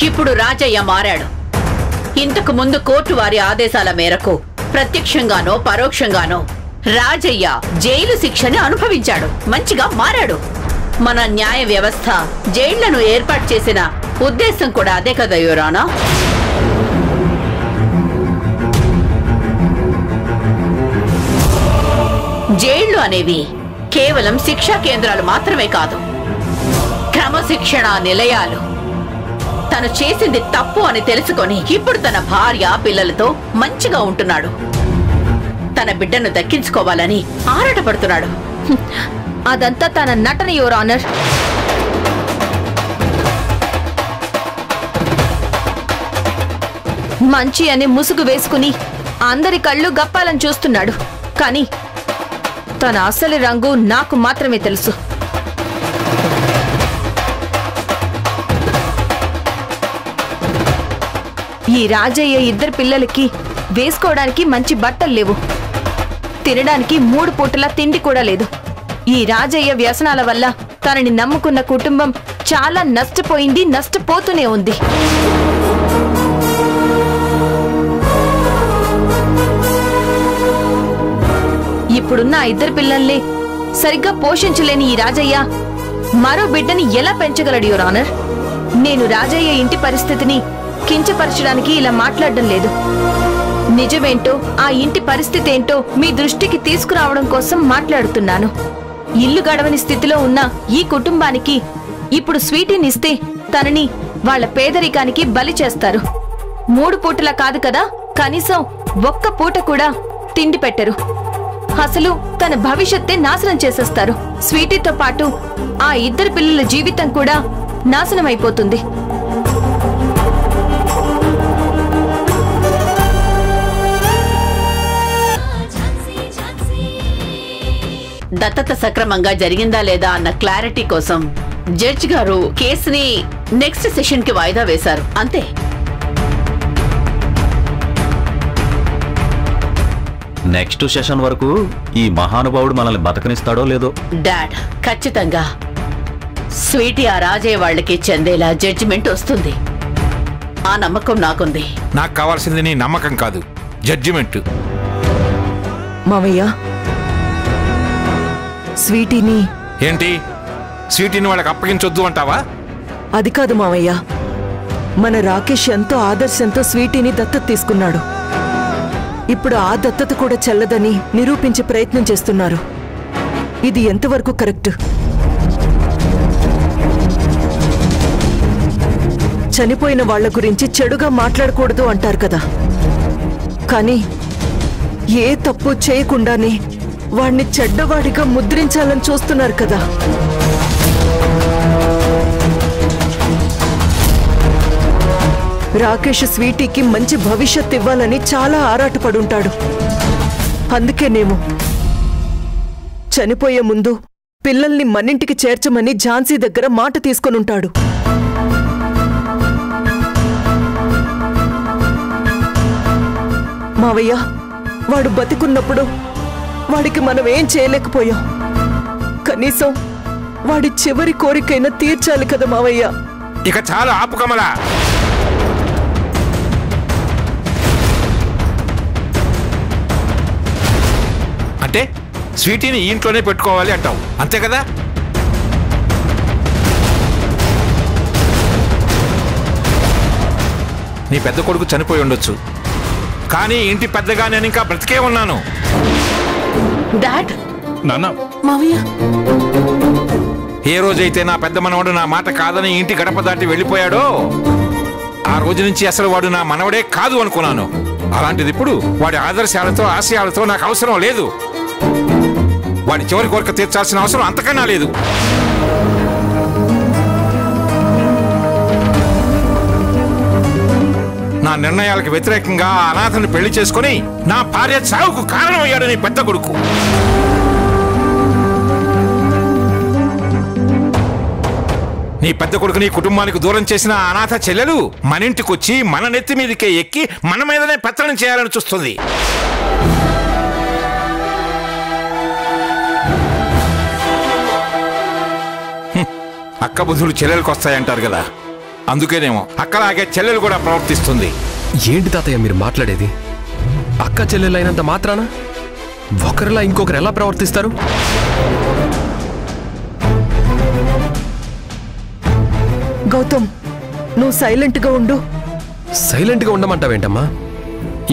S9: ఇప్పుడు రాజయ్య మారాడు. ఇంతకు ముందు కోర్టు వారి ఆదేశాల మేరకు ప్రత్యక్షంగానో పరోక్షంగానో రాజయ్య జైలు శిక్షని అనుభవించాడు, మంచిగా మారాడు. మన న్యాయ వ్యవస్థ జైళ్లను ఏర్పాటు చేసిన ఉద్దేశం కూడా అదే కదా యువరానా? జైళ్లు అనేవి కేవలం శిక్షా కేంద్రాలు మాత్రమే కాదు, క్రమశిక్షణ నిలయాలు. తను చేసింది తప్పు అని తెలుసుకొని ఇప్పుడు తన భార్య పిల్లలతో మంచిగా ఉంటున్నాడు. తన బిడ్డను దక్కించుకోవాలని ఆరాటపడుతున్నాడు.
S3: అదంతా తన నటన యువర్ ఆనర్. మంచి అని ముసుగు వేసుకుని అందరి కళ్ళు గప్పాలని చూస్తున్నాడు. కానీ తన అసలు రంగు నాకు మాత్రమే తెలుసు. ఈ రాజయ్య ఇద్దరు పిల్లలకి వేసుకోవడానికి మంచి బట్టలు లేవు, తినడానికి 3 పూటల తిండి కూడా లేదు. ఈ రాజయ్య వ్యసనాల వల్ల తనని నమ్ముకున్న కుటుంబం చాలా నష్టపోయింది, నష్టపోతూనే ఉంది. ఇప్పుడున్న ఆ ఇద్దరు పిల్లల్ని సరిగ్గా పోషించలేని ఈ రాజయ్య మరో బిడ్డని ఎలా పెంచగలడు యువర్ ఆనర్? నేను రాజయ్య ఇంటి పరిస్థితిని కించపరచడానికి ఇలా మాట్లాడడం లేదు. నిజమేంటో ఆ ఇంటి పరిస్థితి ఏంటో మీ దృష్టికి తీసుకురావడం కోసం మాట్లాడుతున్నాను. ఇల్లు గడవని స్థితిలో ఉన్న ఈ కుటుంబానికి ఇప్పుడు స్వీటీనిస్తే తనని వాళ్ళ పేదరికానికి బలి చేస్తారు. 3 పూటలా కాదు కదా, కనీసం 1 పూట కూడా తిండి పెట్టరు. అసలు తన భవిష్యత్తే నాశనం చేసేస్తారు. స్వీటీతో పాటు ఆ ఇద్దరు పిల్లల జీవితం కూడా నాశనం అయిపోతుంది.
S9: దత్తత సక్రమంగా జరిగిందా లేదా అన్న క్లారిటీ కోసం జడ్జి గారు కేసుని నెక్స్ట్ సెషన్ కి వాయిదా వేశారు, అంతే.
S12: నెక్స్ట్ సెషన్ వరకు ఈ మహానుభావుడు మనల్ని బతకనిస్తాడో లేదో.
S9: డాడ్, ఖచ్చితంగా స్వీటీ ఆ రాజయ్య వాళ్ళకి చెందేలా జడ్జిమెంట్ వస్తుంది. ఆ నమ్మకం నాకుంది.
S13: నాకు కావాల్సింది నీ నమ్మకం కాదు, జడ్జిమెంట్.
S2: మావయ్య, స్వీటీని
S13: ఏంటి? స్వీటీని వాళ్ళకి అప్పగించొద్దు అంటావా?
S2: అది కాదు మావయ్య, మన రాకేష్ ఎంతో ఆదర్శంతో స్వీటీని దత్తత తీసుకున్నాడు. ఇప్పుడు ఆ దత్తత కూడా చెల్లదని నిరూపించే ప్రయత్నం చేస్తున్నారు. ఇది ఎంతవరకు కరెక్ట్? చనిపోయిన వాళ్ల గురించి చెడుగా మాట్లాడకూడదు అంటారు కదా, కానీ ఏ తప్పు చేయకుండానే వాణ్ణి చెడ్డవాడిగా ముద్రించాలని చూస్తున్నారు కదా. రాకేష్ స్వీటీకి మంచి భవిష్యత్ ఇవ్వాలని చాలా ఆరాటపడుంటాడు. అందుకేనేమో చనిపోయే ముందు పిల్లల్ని మనింటికి చేర్చమని ఝాన్సీ దగ్గర మాట తీసుకొనుంటాడు. మావయ్య, వాడు బతికున్నప్పుడు వాడికి మనం ఏం చేయలేకపోయాం. కనీసం వాడి చివరి కోరికైనా తీర్చాలి కదా మావయ్య.
S13: ఇక చాలా ఆపు కమలా. అంటే స్వీటీని ఈ ఇంట్లోనే పెట్టుకోవాలి అంటావు, అంతే కదా? నీ పెద్ద కొడుకు చనిపోయి ఉండొచ్చు, కానీ ఇంటి పెద్దగా నేను ఇంకా బ్రతికే ఉన్నాను.
S9: డాడ్,
S8: నాన్న,
S11: మావయ్య,
S13: ఏ రోజైతే నా పెద్ద మనవడు నా మాట కాదని ఇంటి గడప దాటి వెళ్ళిపోయాడో ఆ రోజు నుంచి అసలు వాడు నా మనవడే కాదు అనుకున్నాను. అలాంటిది ఇప్పుడు వాడి ఆదర్శాలతో ఆశయాలతో నాకు అవసరం లేదు. వాడి చివరి కోరిక తీర్చాల్సిన అవసరం అంతకన్నా లేదు. నా నిర్ణయాలకు వ్యతిరేకంగా ఆ అనాథను పెళ్లి చేసుకుని నా భార్య చావుకు కారణమయ్యాడు నీ పెద్ద కొడుకు. నీ పెద్ద కొడుకు నీ కుటుంబానికి దూరం చేసిన అనాథ చెల్లెలు మన ఇంటికొచ్చి మన నెత్తి మీదకే ఎక్కి మన మీదనే పెత్తనం చేయాలని చూస్తుంది. అక్క బుద్ధులు చెల్లెలకు వస్తాయంటారు కదా, అందుకేనేమో అక్కలాగే చెల్లెలు కూడా ప్రవర్తిస్తుంది.
S6: ఏంటి తాతయ్య మీరు మాట్లాడేది? అక్క చెల్లెలైనంత మాత్రాన ఒకరిలా ఇంకొకరు ఎలా ప్రవర్తిస్తారు?
S2: గౌతమ్, నువ్వు సైలెంట్గా ఉండు.
S6: సైలెంట్గా ఉండమంటావేంటమ్మా?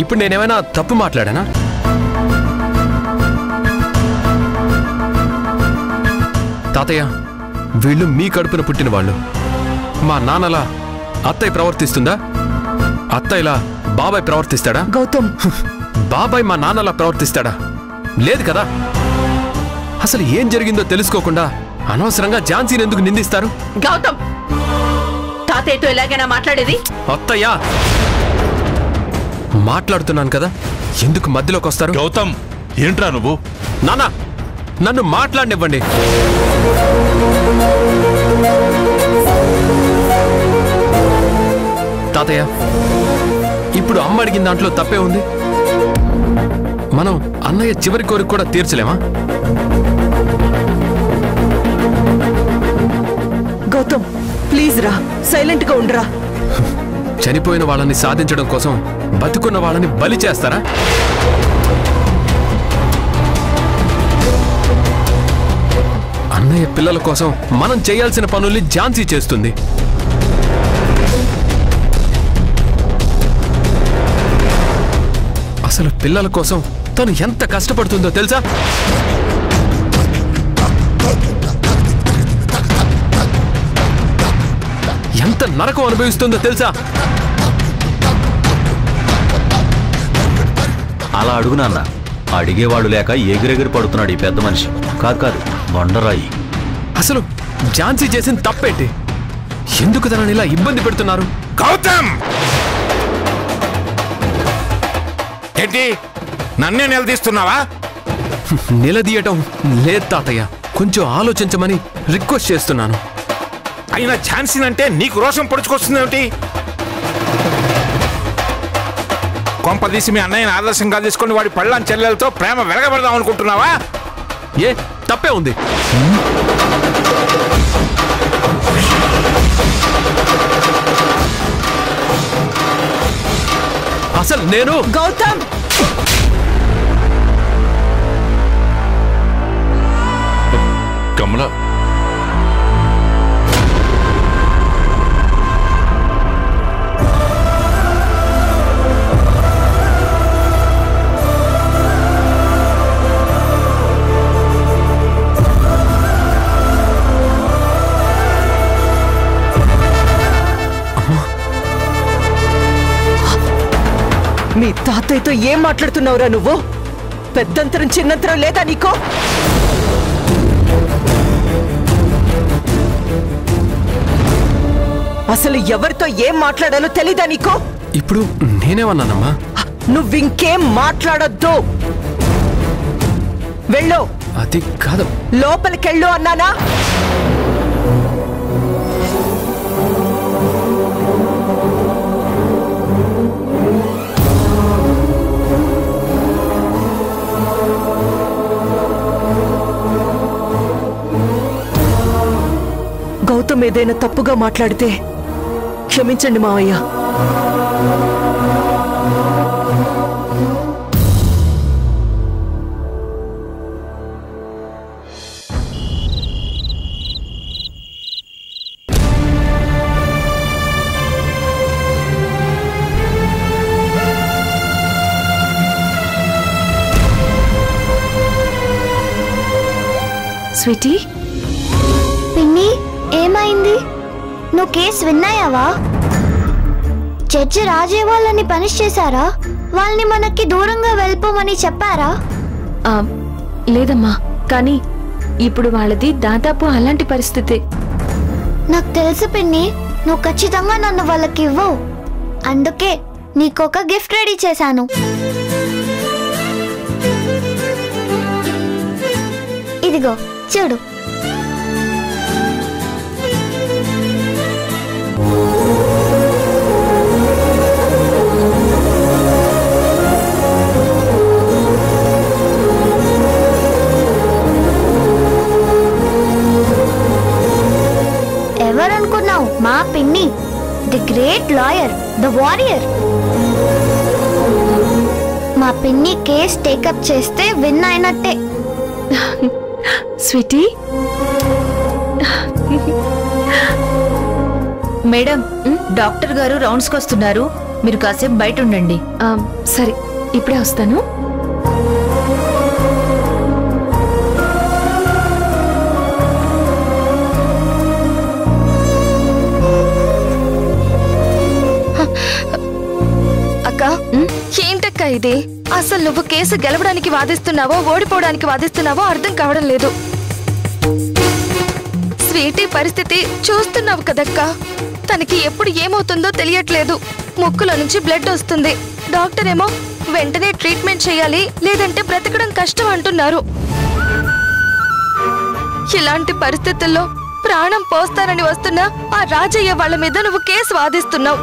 S6: ఇప్పుడు నేనేమైనా తప్పు మాట్లాడానా? తాతయ్య, వీళ్ళు మీ కడుపున పుట్టిన వాళ్ళు. మా నాన్నలా అత్తయ్య ప్రవర్తిస్తుందా? అత్తయ్యలా బాబాయ్ ప్రవర్తిస్తాడా?
S2: గౌతమ్,
S6: బాబాయ్ మా నాన్నలా ప్రవర్తిస్తాడా? లేదు కదా. అసలు ఏం జరిగిందో తెలుసుకోకుండా అనవసరంగా ఝాన్సీని ఎందుకు నిందిస్తారు?
S9: గౌతమ్, తాతయ్యతో ఎలాగైనా మాట్లాడేది?
S6: అత్తయ్య, మాట్లాడుతున్నాను కదా, ఎందుకు మధ్యలోకి వస్తారు?
S8: గౌతమ్, ఏంట్రా నువ్వు?
S6: నాన్న, నన్ను మాట్లాడనివ్వండి. తాతయ్య, ఇప్పుడు అమ్మ అడిగిన దాంట్లో తప్పే ఉంది. మనం అన్నయ్య చివరి కోరిక కూడా తీర్చలేమా?
S2: గౌతమ్, ప్లీజ్ రా, సైలెంట్గా ఉండరా.
S6: చనిపోయిన వాళ్ళని సాధించడం కోసం బతుకున్న వాళ్ళని బలి చేస్తారా? అన్నయ్య పిల్లల కోసం మనం చేయాల్సిన పనుల్ని ఝాన్సీ చేస్తుంది. అసలు పిల్లల కోసం తను ఎంత కష్టపడుతుందో తెలుసా? ఎంత నరకం అనుభవిస్తుందో తెలుసా?
S12: అలా అడుగు నాన్న. అడిగేవాడు లేక ఎగిరెగిరి పడుతున్నాడు ఈ పెద్ద మనిషి. కాదు, వండరాయి.
S6: అసలు ఝాన్సీ చేసిన తప్పేంటి? ఎందుకు తనని ఇలా ఇబ్బంది పెడుతున్నారు?
S13: గౌతమ్, ఏంటి నన్నే నిలదీస్తున్నావా?
S6: నిలదీయటం లేదు తాతయ్య, కొంచెం ఆలోచించమని రిక్వెస్ట్ చేస్తున్నాను.
S13: అయినా ఝాన్సీనంటే నీకు రోషం పొడుచుకొస్తుందేమిటి? కొంపదీసి మీ అన్నయ్యని ఆదర్శంగా తీసుకొని వాడి పళ్ళని చెల్లెలతో ప్రేమ వెలగబడదాం అనుకుంటున్నావా?
S6: ఏ తప్పే ఉంది? అసలు నేను
S2: గౌతమ్,
S8: కమల,
S2: మీ తాతయ్యతో ఏం మాట్లాడుతున్నావురా నువ్వు? పెద్దంతరం చిన్నంతరం లేదా నీకో? అసలు ఎవరితో ఏం మాట్లాడాలో తెలీదా నీకో?
S6: ఇప్పుడు నేనేమన్నానమ్మా?
S2: నువ్వింకేం మాట్లాడొద్దు. వెళ్ళు.
S6: అది కాదు.
S2: లోపలికెళ్ళు అన్నానా? గౌతమ్ ఏదైనా తప్పుగా మాట్లాడితే క్షమించండి మావయ్య.
S1: స్వీటీ, పిన్ని ఏమైంది? నువ్వు కేసు విన్నాయావా? జడ్జి రాజే వాళ్ళని పనిష్ చేశారా? వాళ్ళని మనకి దూరంగా వెళ్ళిపోమని చెప్పారా?
S3: లేదమ్మా, కానీ ఇప్పుడు వాళ్ళది దాదాపు అలాంటి పరిస్థితి.
S1: నాకు తెలుసు పిన్ని, నువ్వు ఖచ్చితంగా నన్ను వాళ్ళకి ఇవ్వవు. అందుకే నీకొక గిఫ్ట్ రెడీ చేశాను. ఇదిగో చూడు. ఎవరనుకున్నావు? మా పిన్ని, the great lawyer, the warrior.
S14: మా పిన్ని కేస్ టేకప్ చేస్తే విన్ అయినట్టే.
S3: స్వీటీ మేడం, డాక్టర్ గారు రౌండ్స్కి వస్తున్నారు, మీరు కాసేపు బయట ఉండండి.
S1: సరే, ఇప్పుడే వస్తాను.
S7: అక్క, ఏంటక్క ఇది? అసలు నువ్వు కేసు గెలవడానికి వాదిస్తున్నావో ఓడిపోవడానికి వాదిస్తున్నావో అర్థం కావడం లేదు. స్వీటీ పరిస్థితి చూస్తున్నావు కదక్క. తనకి ఎప్పుడు ఏమవుతుందో తెలియట్లేదు. ముక్కులో నుంచి బ్లడ్ వస్తుంది. డాక్టర్ ఏమో వెంటనే ట్రీట్మెంట్ చేయాలి, లేదంటే బ్రతకడం కష్టం అంటున్నారు. ఇలాంటి పరిస్థితుల్లో ప్రాణం పోస్తానని వస్తున్నా ఆ రాజయ్య వాళ్ళ మీద నువ్వు కేసు వాదిస్తున్నావు.